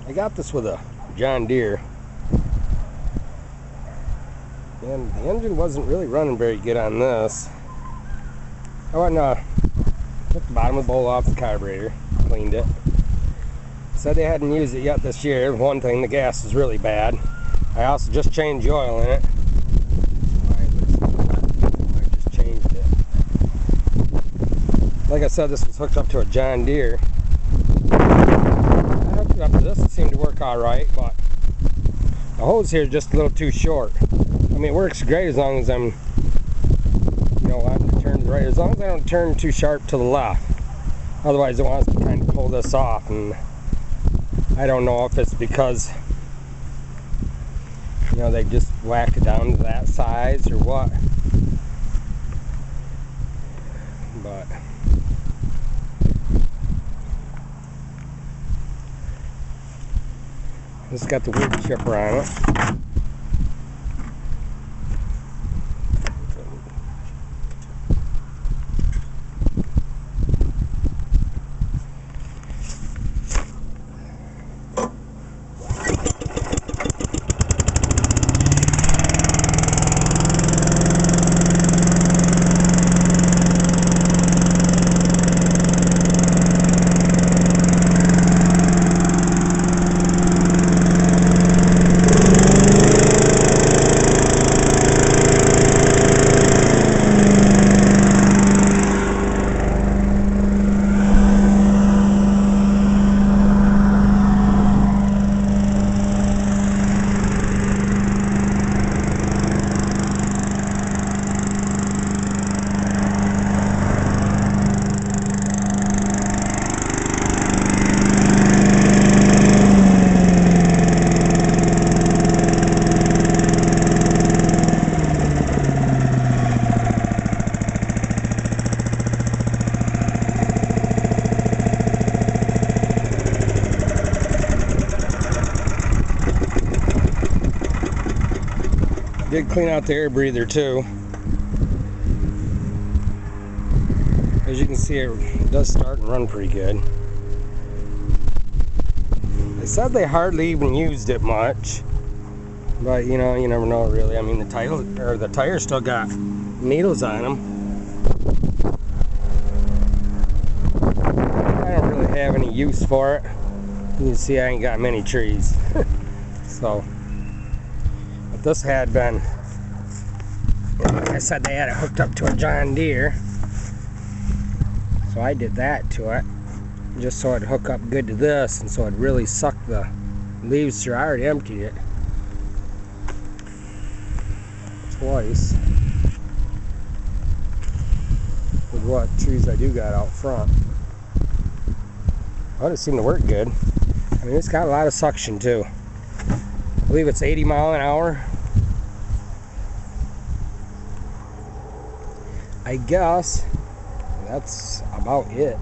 I got this with a John Deere, and the engine wasn't really running very good on this. I went and took the bottom of the bowl off the carburetor, cleaned it. Said they hadn't used it yet this year. One thing, the gas is really bad. I also just changed the oil in it. I just changed it. Like I said, this was hooked up to a John Deere. I hooked it up to this. It seemed to work all right, but the hose here is just a little too short. I mean, it works great as long as I'm, wanting to turn right. As long as I don't turn too sharp to the left. Otherwise, it wants to kind of pull this off, and I don't know if it's because they just whack it down to that size or what. But it's got the wood chipper on it. Did clean out the air breather too. As you can see, it does start and run pretty good. They said they hardly even used it much, but you never know really. I mean, the tires still got needles on them. I don't really have any use for it. You can see I ain't got many trees. So this had been, like I said, they had it hooked up to a John Deere, so I did that to it just so it'd hook up good to this, and so it'd really suck the leaves through. I already emptied it twice with what trees I do got out front. Well, it seemed to work good. I mean, it's got a lot of suction too. I believe it's 80 mile an hour. I guess that's about it.